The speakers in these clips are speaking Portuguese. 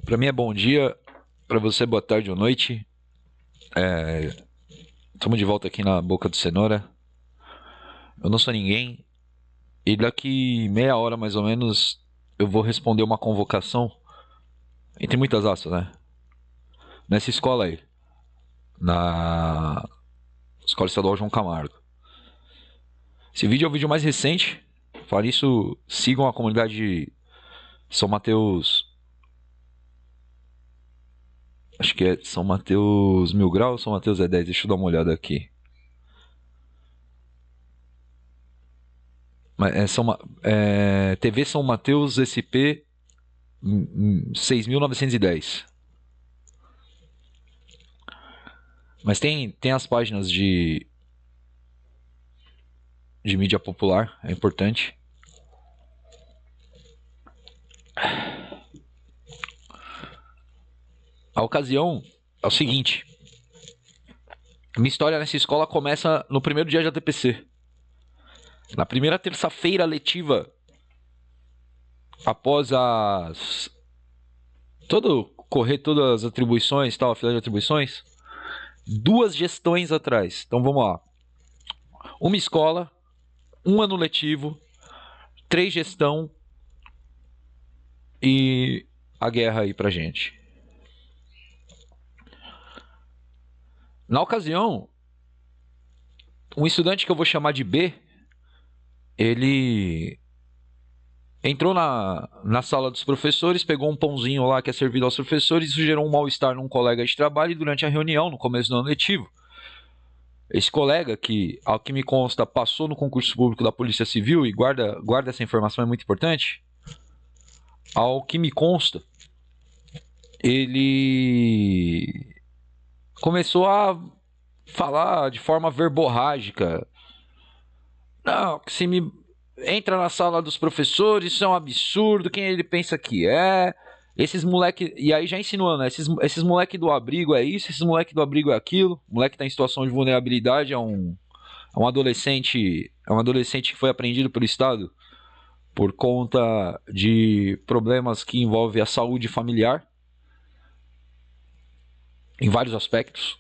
Para mim é bom dia, para você boa tarde ou noite. Estamos de volta aqui na Boca do Cenoura. Eu não sou ninguém e daqui meia hora mais ou menos eu vou responder uma convocação, entre muitas aspas, né? Nessa escola aí, na Escola Estadual João Camargo. Esse vídeo é o vídeo mais recente. Para isso, sigam a comunidade de São Mateus. Acho que é São Mateus Mil Grau ou São Mateus E10. Deixa eu dar uma olhada aqui. TV São Mateus SP 6.910. Mas tem as páginas de mídia popular, é importante. A ocasião é o seguinte: minha história nessa escola começa no primeiro dia de ATPC. Na primeira terça-feira letiva, após correr todas as atribuições, tal, a fila de atribuições, 2 gestões atrás. Então vamos lá. Uma escola, um ano letivo, 3 gestão e a guerra aí pra gente. Na ocasião, um estudante que eu vou chamar de B, ele entrou na sala dos professores, pegou um pãozinho lá que é servido aos professores, isso gerou um mal-estar num colega de trabalho e durante a reunião, no começo do ano letivo, esse colega, que, ao que me consta, passou no concurso público da Polícia Civil, e guarda essa informação, é muito importante, ao que me consta, ele começou a falar de forma verborrágica. Não, que se me entra na sala dos professores, isso é um absurdo, quem ele pensa que é? Esses moleque, e aí já insinuando, né? Esses moleque do abrigo é isso, esses moleque do abrigo é aquilo. O moleque tá em situação de vulnerabilidade, é um adolescente que foi apreendido pelo Estado por conta de problemas que envolvem a saúde familiar em vários aspectos.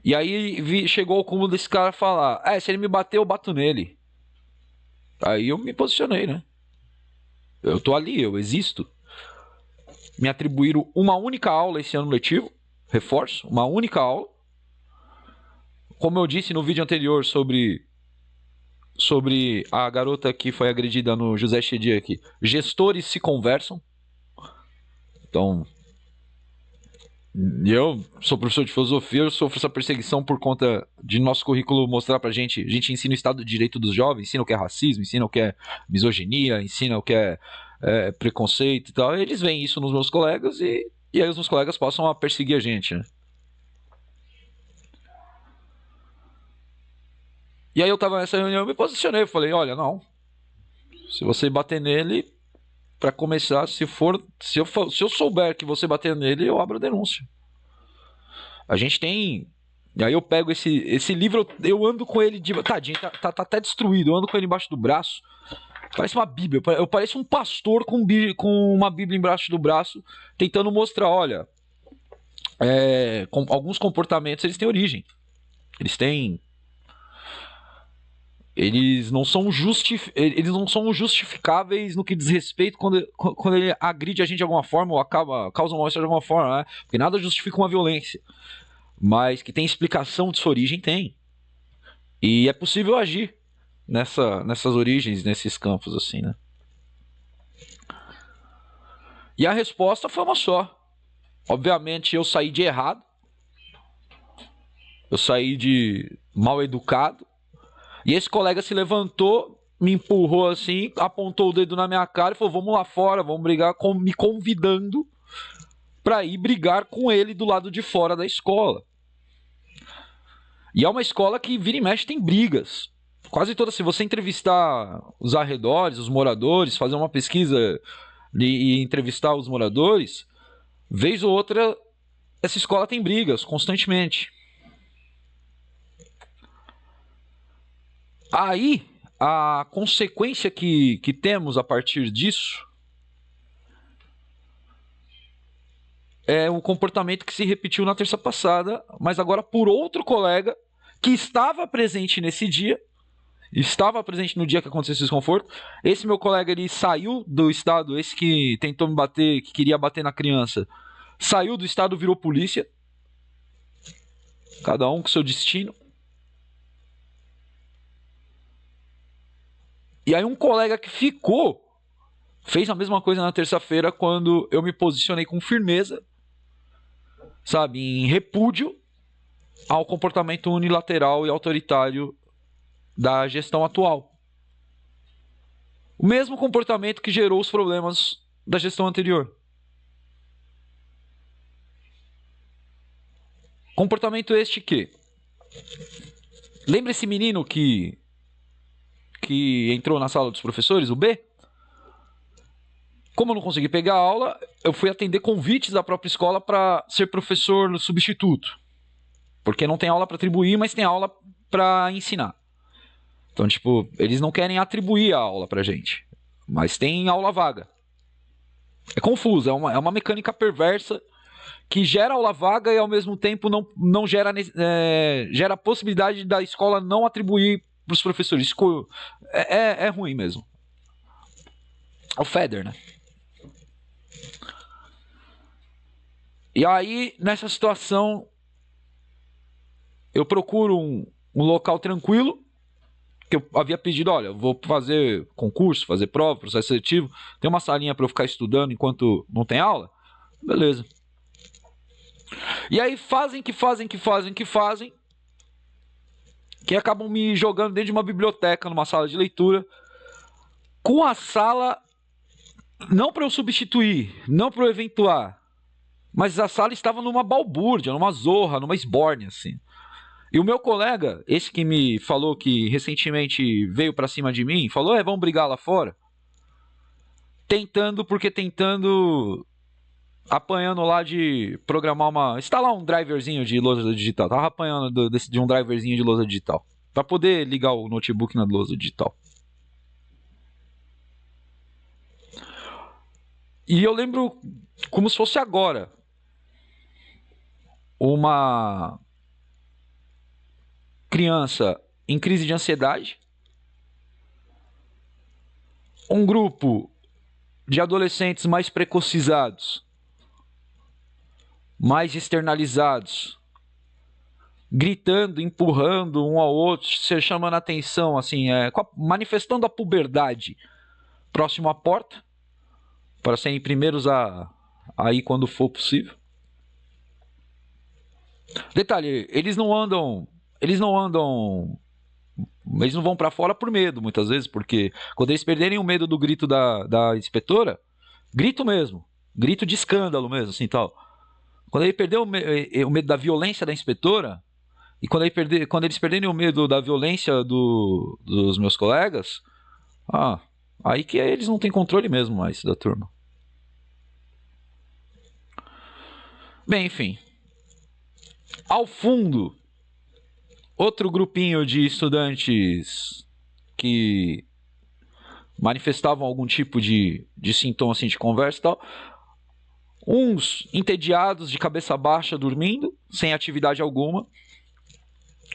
E aí chegou o cúmulo desse cara falar: se ele me bater, eu bato nele. Aí eu me posicionei, né? Eu tô ali, eu existo. Me atribuíram uma única aula esse ano letivo, reforço, uma única aula. Como eu disse no vídeo anterior sobre a garota que foi agredida no José Chedi aqui, gestores se conversam. Então, eu sou professor de filosofia, eu sofro essa perseguição por conta de nosso currículo mostrar pra gente. A gente ensina o Estado de Direito dos jovens, ensina o que é racismo, ensina o que é misoginia, ensina o que é preconceito e tal. E eles veem isso nos meus colegas e aí os meus colegas passam a perseguir a gente, né? E aí eu tava nessa reunião e me posicionei, eu falei: olha, não, se você bater nele, pra começar, se eu souber que você bater nele, eu abro a denúncia. A gente tem. E aí eu pego esse livro, eu ando com ele de. Tadinho, tá até destruído. Eu ando com ele embaixo do braço. Parece uma Bíblia. Eu pareço um pastor com uma Bíblia embaixo do braço, tentando mostrar: olha, alguns comportamentos eles têm origem. Eles têm. Eles não são justificáveis no que diz respeito quando ele agride a gente de alguma forma ou causa um mal-estar de alguma forma, né? Porque nada justifica uma violência. Mas que tem explicação de sua origem, tem. E é possível agir nessas origens, nesses campos, assim, né? E a resposta foi uma só. Obviamente eu saí de errado. Eu saí de mal educado. E esse colega se levantou, me empurrou assim, apontou o dedo na minha cara e falou: vamos lá fora, vamos brigar, me convidando para ir brigar com ele do lado de fora da escola. E é uma escola que vira e mexe tem brigas. Quase toda, se você entrevistar os arredores, os moradores, fazer uma pesquisa e entrevistar os moradores, vez ou outra, essa escola tem brigas constantemente. Aí, a consequência que temos a partir disso é um comportamento que se repetiu na terça passada, mas agora por outro colega que estava presente nesse dia, estava presente no dia que aconteceu esse desconforto. Esse meu colega, ele saiu do estado, esse que tentou me bater, que queria bater na criança, saiu do estado, virou polícia. Cada um com seu destino. E aí um colega que ficou fez a mesma coisa na terça-feira, quando eu me posicionei com firmeza, sabe, em repúdio ao comportamento unilateral e autoritário da gestão atual. O mesmo comportamento que gerou os problemas da gestão anterior. Comportamento este que... Lembra esse menino que entrou na sala dos professores, o B? Como eu não consegui pegar a aula, eu fui atender convites da própria escola para ser professor substituto. Porque não tem aula para atribuir, mas tem aula para ensinar. Então, tipo, eles não querem atribuir a aula pra gente, mas tem aula vaga. É confuso, é uma mecânica perversa que gera aula vaga e ao mesmo tempo não gera, gera a possibilidade da escola não atribuir para os professores. É ruim mesmo. É o Feder, né? E aí, nessa situação, eu procuro um local tranquilo, que eu havia pedido, olha, eu vou fazer concurso, fazer prova, processo seletivo, tem uma salinha para eu ficar estudando enquanto não tem aula? Beleza. E aí fazem, que acabam me jogando dentro de uma biblioteca, numa sala de leitura, com a sala, não para eu substituir, não para eu eventuar, mas a sala estava numa balbúrdia, numa zorra, numa esbórnia, assim. E o meu colega, esse que me falou que recentemente veio pra cima de mim, falou, vamos brigar lá fora. Tentando, apanhando lá de programar instalar um driverzinho de lousa digital. Tava apanhando de um driverzinho de lousa digital. Pra poder ligar o notebook na lousa digital. E eu lembro como se fosse agora. Uma criança em crise de ansiedade, um grupo de adolescentes mais precocizados, mais externalizados, gritando, empurrando um ao outro, se chamando a atenção, assim, manifestando a puberdade próximo à porta, para serem primeiros a ir quando for possível. Detalhe, eles não vão pra fora por medo, muitas vezes, porque quando eles perderem o medo do grito da inspetora, grito mesmo, grito de escândalo mesmo, assim, tal. Quando ele perder o medo da violência da inspetora, e quando eles perderem o medo da violência dos meus colegas, aí que eles não têm controle mesmo mais da turma. Bem, enfim. Ao fundo, outro grupinho de estudantes que manifestavam algum tipo de sintoma assim, de conversa e tal. Uns entediados, de cabeça baixa, dormindo, sem atividade alguma.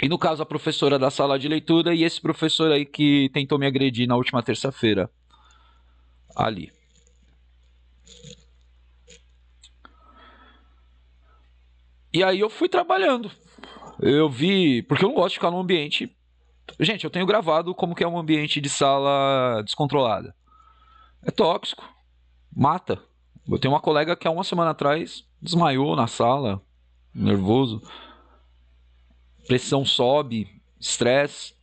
E no caso a professora da sala de leitura e esse professor aí que tentou me agredir na última terça-feira. Ali. E aí eu fui trabalhando. Eu vi... Porque eu não gosto de ficar num ambiente... Gente, eu tenho gravado como que é um ambiente de sala descontrolada. É tóxico. Mata. Eu tenho uma colega que há uma semana atrás desmaiou na sala. Nervoso. Pressão sobe. Estresse.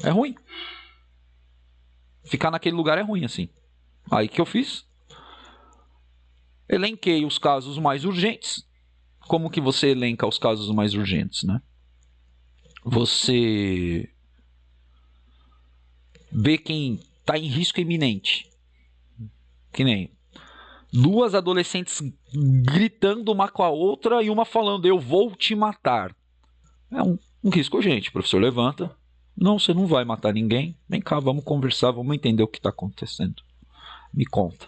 É ruim. Ficar naquele lugar é ruim, assim. Aí que eu fiz? Elenquei os casos mais urgentes. Como que você elenca os casos mais urgentes, né? Você vê quem está em risco iminente. Que nem duas adolescentes gritando uma com a outra e uma falando, eu vou te matar. É um risco urgente. O professor levanta, Não, você não vai matar ninguém. Vem cá, vamos conversar, vamos entender o que está acontecendo. Me conta.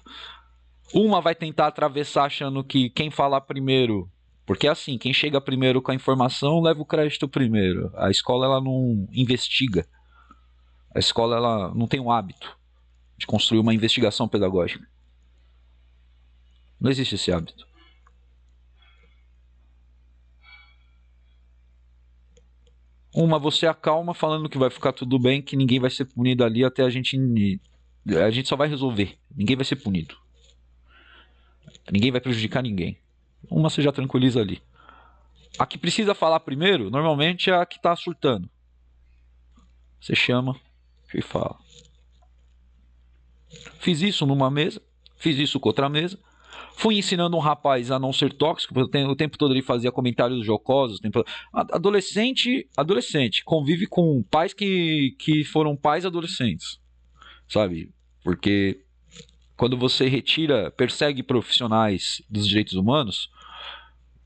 Uma vai tentar atravessar achando que quem falar primeiro... Porque é assim, quem chega primeiro com a informação leva o crédito primeiro. A escola ela não investiga. A escola ela não tem um hábito de construir uma investigação pedagógica. Não existe esse hábito. Uma você acalma falando que vai ficar tudo bem, que ninguém vai ser punido ali até a gente só vai resolver. Ninguém vai ser punido. Ninguém vai prejudicar ninguém. Uma você já tranquiliza ali. A que precisa falar primeiro, normalmente é a que está surtando. Você chama e fala. Fiz isso numa mesa, fiz isso com outra mesa. Fui ensinando um rapaz a não ser tóxico, o tempo todo ele fazia comentários jocosos. Adolescente convive com pais que foram pais adolescentes, sabe? Porque quando você persegue profissionais dos direitos humanos,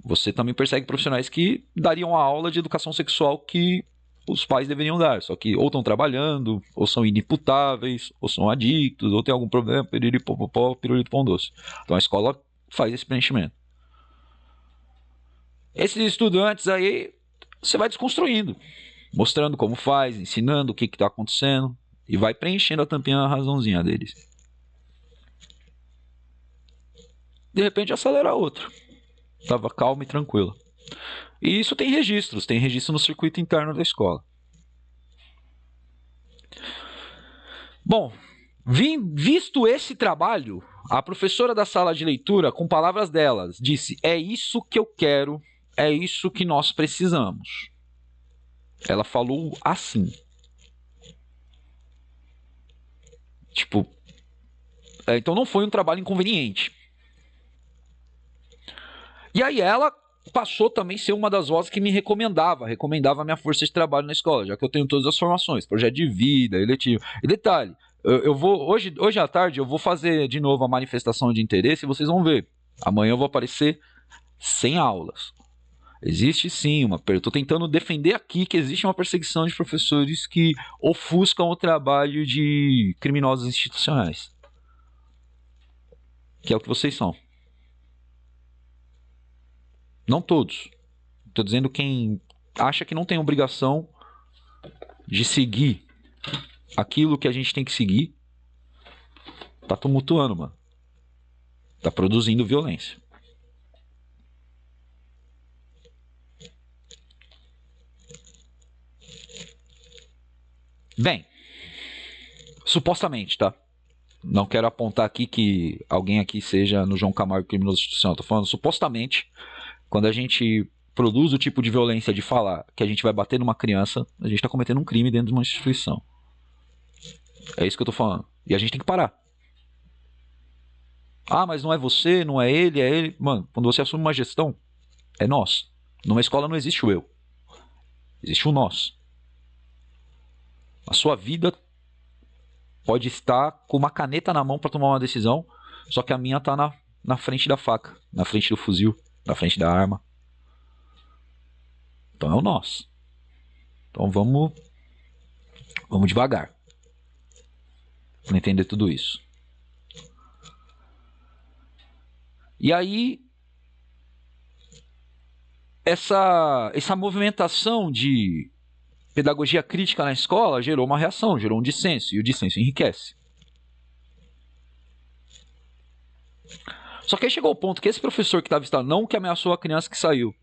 você também persegue profissionais que dariam a aula de educação sexual que os pais deveriam dar, só que ou estão trabalhando, ou são inimputáveis, ou são adictos, ou tem algum problema, piriripopopó, pirulito pão doce. Então a escola faz esse preenchimento. Esses estudantes aí, você vai desconstruindo, mostrando como faz, ensinando o que está acontecendo, e vai preenchendo a tampinha, a razãozinha deles. De repente acelera a outra. Estava calma e tranquila. E isso tem registro no circuito interno da escola. Bom, visto esse trabalho, a professora da sala de leitura, com palavras delas, disse: é isso que eu quero, é isso que nós precisamos. Ela falou assim. Tipo, então não foi um trabalho inconveniente. E aí ela passou também a ser uma das vozes que me recomendava a minha força de trabalho na escola, já que eu tenho todas as formações, projeto de vida, eletivo. E detalhe, eu vou hoje à tarde eu vou fazer de novo a manifestação de interesse e vocês vão ver. Amanhã eu vou aparecer sem aulas. Existe sim eu estou tentando defender aqui que existe uma perseguição de professores que ofuscam o trabalho de criminosos institucionais. Que é o que vocês são. Não todos. Estou dizendo quem acha que não tem obrigação de seguir aquilo que a gente tem que seguir, tá tumultuando, mano. Tá produzindo violência. Bem, supostamente, tá? Não quero apontar aqui que alguém aqui seja no João Camargo criminoso institucional. Tô falando supostamente, quando a gente produz o tipo de violência de falar que a gente vai bater numa criança, a gente tá cometendo um crime dentro de uma instituição. É isso que eu tô falando. E a gente tem que parar. Ah, mas não é você, não é ele, é ele. Mano, quando você assume uma gestão, é nós. Numa escola não existe o eu. Existe o nós. A sua vida pode estar com uma caneta na mão para tomar uma decisão, só que a minha tá na frente da faca, na frente do fuzil, na frente da arma. Então é o nós. Então vamos devagar para entender tudo isso. E aí essa movimentação de pedagogia crítica na escola gerou uma reação, gerou um dissenso, e o dissenso enriquece. Só que aí chegou o ponto que esse professor que estava instalado, não que ameaçou a criança que saiu.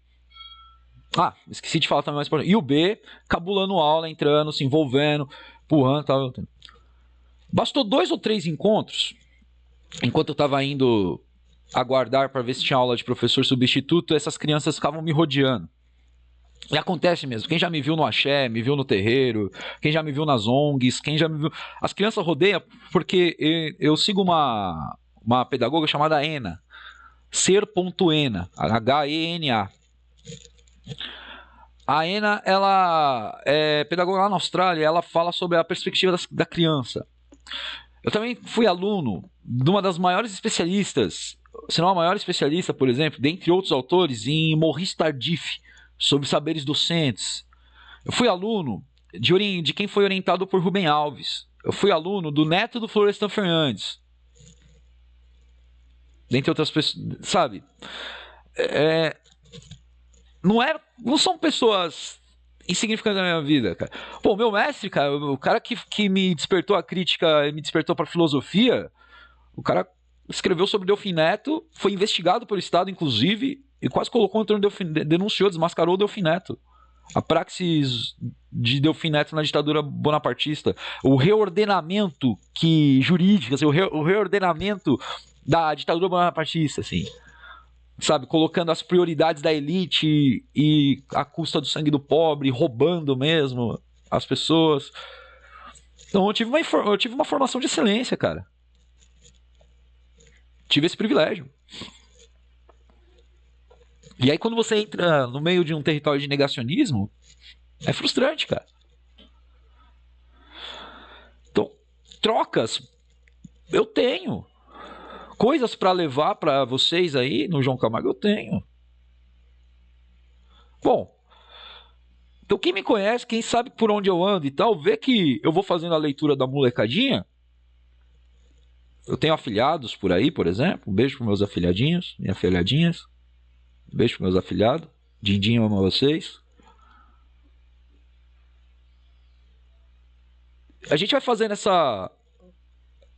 Ah, esqueci de falar também mais importante. E o B, cabulando aula, entrando, se envolvendo, empurrando, tal. Bastou 2 ou 3 encontros, enquanto eu estava indo aguardar para ver se tinha aula de professor substituto, essas crianças ficavam me rodeando. E acontece mesmo, quem já me viu no axé, me viu no terreiro, quem já me viu nas ONGs, quem já me viu... As crianças rodeiam porque eu sigo uma pedagoga chamada Ena, Ser.ena, H-E-N-A. A Ena, ela é pedagoga lá na Austrália, ela fala sobre a perspectiva da criança. Eu também fui aluno de uma das maiores especialistas, se não a maior especialista, por exemplo, dentre outros autores, em Maurice Tardif, sobre saberes docentes. Eu fui aluno de quem foi orientado por Rubem Alves. Eu fui aluno do neto do Florestan Fernandes. Dentre outras pessoas, sabe? Não são pessoas insignificantes na minha vida, cara. Pô, meu mestre, cara, o cara que me despertou a crítica e me despertou pra filosofia, o cara escreveu sobre Delfim Neto, foi investigado pelo Estado, inclusive, e quase colocou contra o Delfim, denunciou, desmascarou o Delfim Neto. A praxis de Delfim Neto na ditadura bonapartista, o reordenamento jurídico, assim, o reordenamento da ditadura bonapartista, assim, sabe, colocando as prioridades da elite e a custa do sangue do pobre, roubando mesmo as pessoas. Então eu tive uma formação de excelência, cara. Tive esse privilégio. E aí quando você entra no meio de um território de negacionismo, é frustrante, cara. Então, trocas, eu tenho. Coisas para levar para vocês aí no João Camargo, eu tenho. Bom, então quem me conhece, quem sabe por onde eu ando e tal, vê que eu vou fazendo a leitura da molecadinha. Eu tenho afilhados por aí, por exemplo. Um beijo para meus afilhadinhos e afilhadinhas. Um beijo para meus afilhados. Dindinho ama vocês. A gente vai fazendo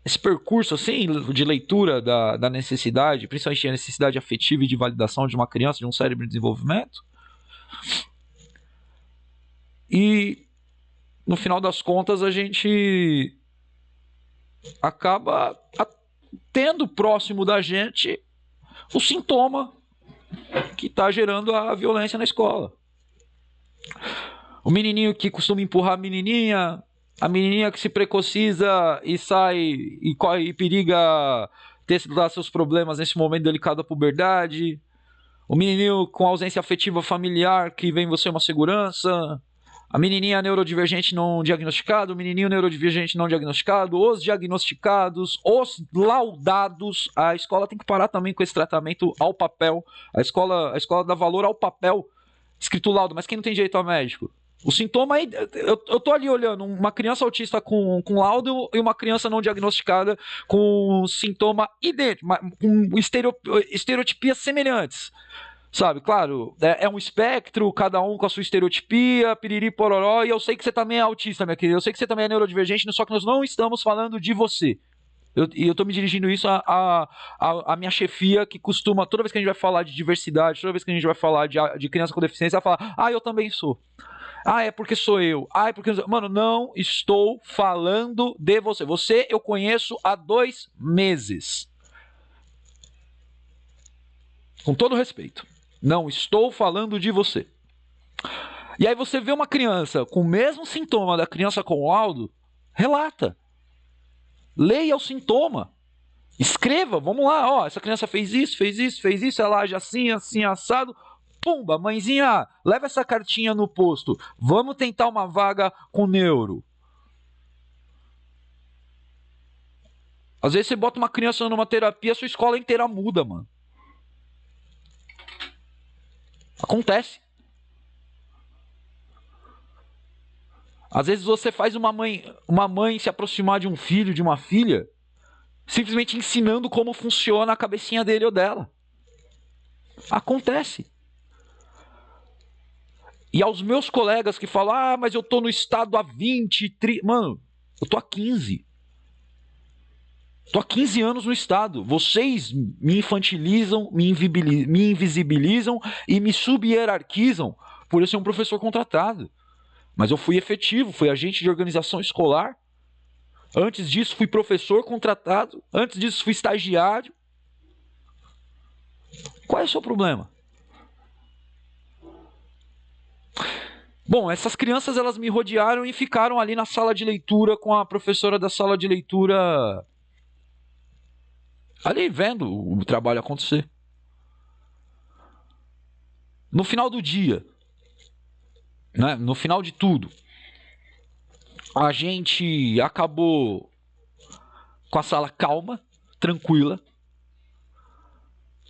esse percurso assim de leitura da necessidade, principalmente a necessidade afetiva e de validação de uma criança, de um cérebro em desenvolvimento. E no final das contas a gente acaba tendo próximo da gente o sintoma que está gerando a violência na escola. O menininho que costuma empurrar a menininha que se precociza e sai e periga ter seus problemas nesse momento delicado da puberdade. O menininho com ausência afetiva familiar que vem você uma segurança. A menininha neurodivergente não diagnosticada, o menininho neurodivergente não diagnosticado, os diagnosticados, os laudados. A escola tem que parar também com esse tratamento ao papel. A escola dá valor ao papel escrito laudo, mas quem não tem direito a médico? O sintoma aí, eu tô ali olhando uma criança autista com laudo e uma criança não diagnosticada com sintoma idêntico, com estereotipias semelhantes. Sabe, claro, é um espectro, cada um com a sua estereotipia, piriri pororó, e eu sei que você também é autista, minha querida, eu sei que você também é neurodivergente, só que nós não estamos falando de você. E eu tô me dirigindo isso à minha chefia, que costuma, toda vez que a gente vai falar de diversidade, toda vez que a gente vai falar de criança com deficiência, ela fala, eu também sou. É porque sou eu. É porque... Mano, não estou falando de você. Você eu conheço há 2 meses. Com todo respeito. Não estou falando de você. E aí você vê uma criança com o mesmo sintoma da criança com laudo, relata. Leia o sintoma. Escreva, vamos lá, essa criança fez isso, ela age assim, assim, assado. Pumba, mãezinha, leva essa cartinha no posto. Vamos tentar uma vaga com neuro. Às vezes você bota uma criança numa terapia, a sua escola inteira muda, mano. Acontece. Às vezes você faz uma mãe se aproximar de um filho, de uma filha, simplesmente ensinando como funciona a cabecinha dele ou dela. Acontece. E aos meus colegas que falam, mas eu tô no estado há 20, 30... Mano, eu tô há 15. Tô há 15 anos no estado. Vocês me infantilizam, me invisibilizam e me subhierarquizam por eu ser um professor contratado. Mas eu fui efetivo, fui agente de organização escolar. Antes disso, fui professor contratado. Antes disso, fui estagiário. Qual é o seu problema? Bom, essas crianças elas me rodearam e ficaram ali na sala de leitura com a professora da sala de leitura ali vendo o trabalho acontecer. No final do dia, né, no final de tudo, a gente acabou com a sala calma, tranquila.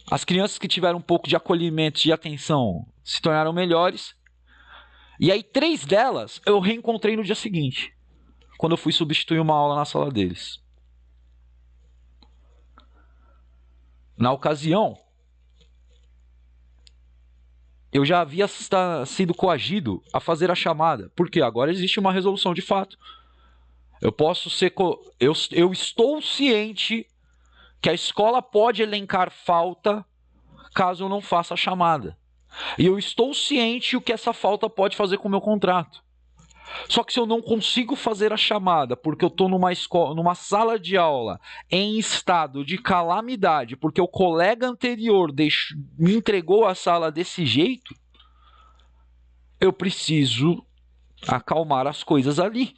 As crianças que tiveram um pouco de acolhimento e atenção se tornaram melhores. E aí 3 delas eu reencontrei no dia seguinte, quando eu fui substituir uma aula na sala deles. Na ocasião, eu já havia sido coagido a fazer a chamada, porque agora existe uma resolução de fato. Eu estou ciente que a escola pode elencar falta caso eu não faça a chamada. E eu estou ciente o que essa falta pode fazer com o meu contrato. Só que se eu não consigo fazer a chamada porque eu estou numa sala de aula em estado de calamidade, porque o colega anterior me entregou a sala desse jeito, eu preciso acalmar as coisas ali.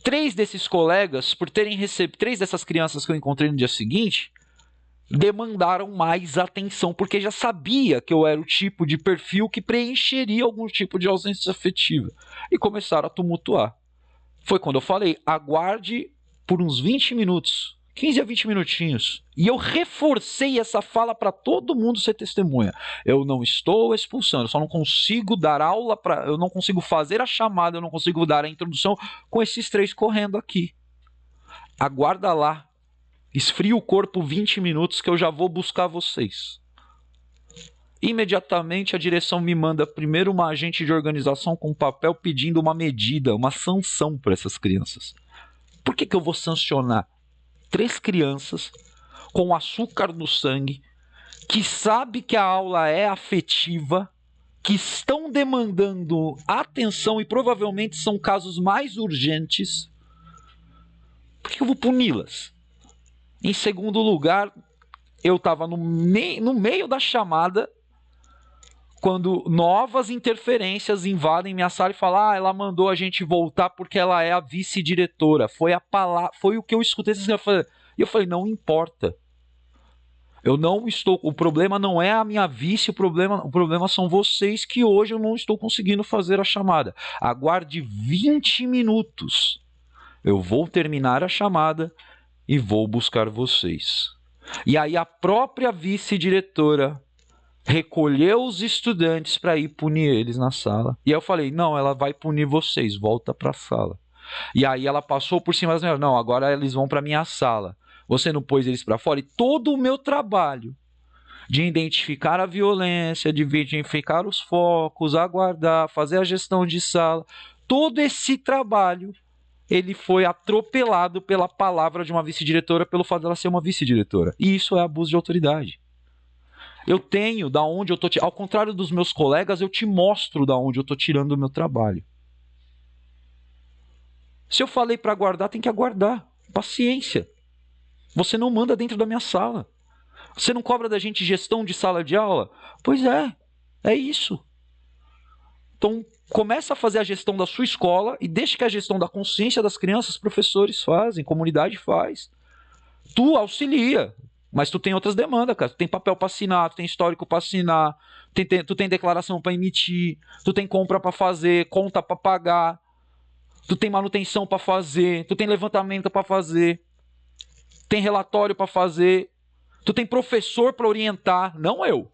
3 desses colegas, por terem recebido 3 dessas crianças que eu encontrei no dia seguinte, demandaram mais atenção, porque já sabia que eu era o tipo de perfil que preencheria algum tipo de ausência afetiva. E começaram a tumultuar. Foi quando eu falei, aguarde por uns 20 minutos, 15 a 20 minutinhos. E eu reforcei essa fala para todo mundo ser testemunha. Eu não estou expulsando, só não consigo dar aula, eu não consigo fazer a chamada, eu não consigo dar a introdução com esses 3 correndo aqui. Aguarda lá. Esfria o corpo 20 minutos que eu já vou buscar vocês. Imediatamente a direção me manda primeiro uma agente de organização com um papel pedindo uma medida, uma sanção para essas crianças. Por que eu vou sancionar 3 crianças com açúcar no sangue, que sabe que a aula é afetiva, que estão demandando atenção e provavelmente são casos mais urgentes? Por que eu vou puni-las? Em segundo lugar, eu estava no meio da chamada quando novas interferências invadem minha sala e falam, ela mandou a gente voltar porque ela é a vice-diretora. Foi o que eu escutei. E eu falei, não importa. O problema não é a minha vice, o problema são vocês, que hoje eu não estou conseguindo fazer a chamada. Aguarde 20 minutos. Eu vou terminar a chamada e vou buscar vocês. E aí a própria vice-diretora recolheu os estudantes para ir punir eles na sala. E aí eu falei, não, ela vai punir vocês, volta para a sala. E aí ela passou por cima das minhas, não, agora eles vão para minha sala. Você não pôs eles para fora? E todo o meu trabalho de identificar a violência, de identificar os focos, aguardar, fazer a gestão de sala, todo esse trabalho, ele foi atropelado pela palavra de uma vice-diretora, pelo fato dela ser uma vice-diretora. E isso é abuso de autoridade. Eu tenho da onde eu estou... Ao contrário dos meus colegas, eu te mostro da onde eu estou tirando o meu trabalho. Se eu falei para aguardar, tem que aguardar. Paciência. Você não manda dentro da minha sala. Você não cobra da gente gestão de sala de aula? Pois é isso. Então, começa a fazer a gestão da sua escola e deixa que a gestão da consciência das crianças, professores fazem, comunidade faz. Tu auxilia, mas tu tem outras demandas, cara. Tu tem papel para assinar, tu tem histórico para assinar, tu tem declaração para emitir, tu tem compra para fazer, conta para pagar, tu tem manutenção para fazer, tu tem levantamento para fazer, tem relatório para fazer, tu tem professor para orientar, não eu.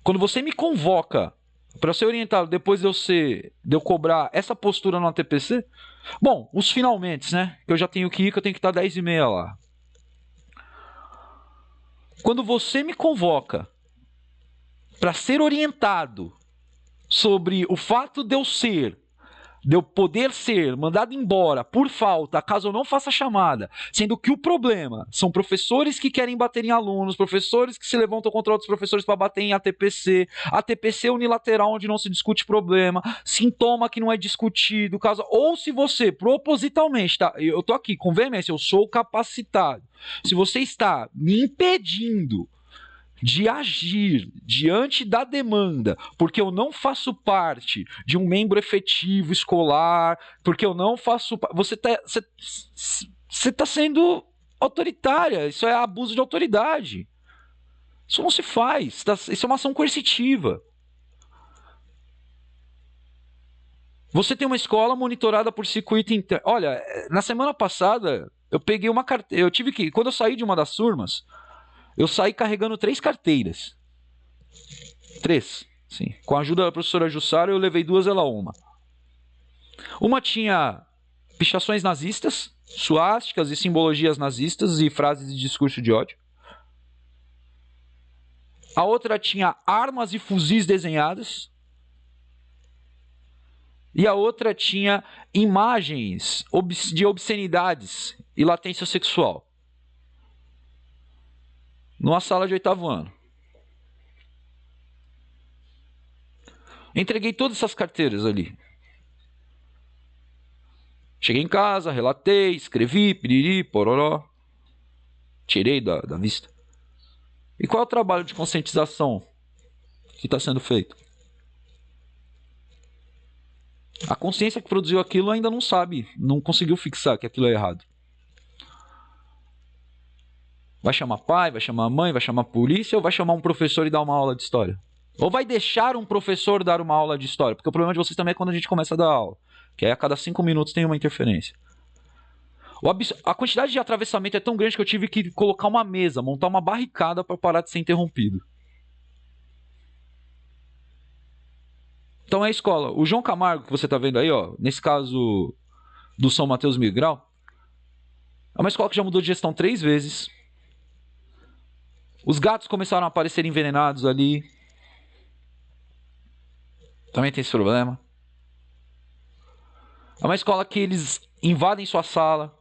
Quando você me convoca para ser orientado depois de eu cobrar essa postura no ATPC, bom, os finalmente, né? Que eu já tenho que ir, que eu tenho que estar 10h30 lá. Quando você me convoca para ser orientado sobre o fato de eu poder ser mandado embora por falta, caso eu não faça chamada, sendo que o problema são professores que querem bater em alunos, professores que se levantam contra outros professores para bater em ATPC unilateral onde não se discute problema, sintoma que não é discutido, caso, ou se você propositalmente, tá, eu tô aqui com veemência, eu sou capacitado, se você está me impedindo de agir diante da demanda, porque eu não faço parte de um membro efetivo escolar, porque eu não faço... Você tá sendo autoritária, isso é abuso de autoridade. Isso não se faz, isso é uma ação coercitiva. Você tem uma escola monitorada por circuito interno. Olha, na semana passada, eu peguei uma carteira, quando eu saí de uma das turmas, eu saí carregando 3 carteiras. 3. Sim. Com a ajuda da professora Jussara, eu levei 2, ela uma. Uma tinha pichações nazistas, suásticas e simbologias nazistas e frases de discurso de ódio. A outra tinha armas e fuzis desenhadas. E a outra tinha imagens de obscenidades e latência sexual. Numa sala de 8º ano. Entreguei todas essas carteiras ali. Cheguei em casa, relatei, escrevi, piriri, pororó. Tirei da vista. E qual é o trabalho de conscientização que está sendo feito? A consciência que produziu aquilo ainda não sabe, não conseguiu fixar que aquilo é errado. Vai chamar pai, vai chamar mãe, vai chamar polícia ou vai chamar um professor e dar uma aula de história? Ou vai deixar um professor dar uma aula de história? Porque o problema de vocês também é quando a gente começa a dar aula. Que aí a cada 5 minutos tem uma interferência. A quantidade de atravessamento é tão grande que eu tive que colocar uma mesa, montar uma barricada para parar de ser interrompido. Então é a escola. O João Camargo, que você está vendo aí, ó, nesse caso do São Mateus Migral, é uma escola que já mudou de gestão 3 vezes. Os gatos começaram a aparecer envenenados ali. Também tem esse problema. É uma escola que eles invadem sua sala.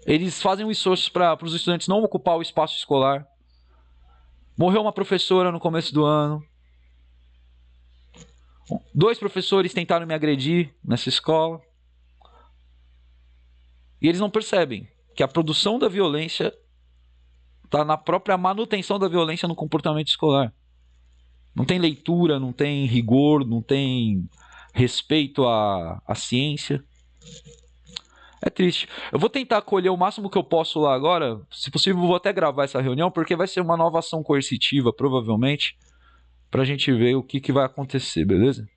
Eles fazem um esforço para os estudantes não ocupar o espaço escolar. Morreu uma professora no começo do ano. 2 professores tentaram me agredir nessa escola. E eles não percebem que a produção da violência está na própria manutenção da violência no comportamento escolar. Não tem leitura, não tem rigor, não tem respeito à ciência. É triste. Eu vou tentar colher o máximo que eu posso lá agora. Se possível, vou até gravar essa reunião, porque vai ser uma nova ação coercitiva, provavelmente, para a gente ver o que vai acontecer, beleza?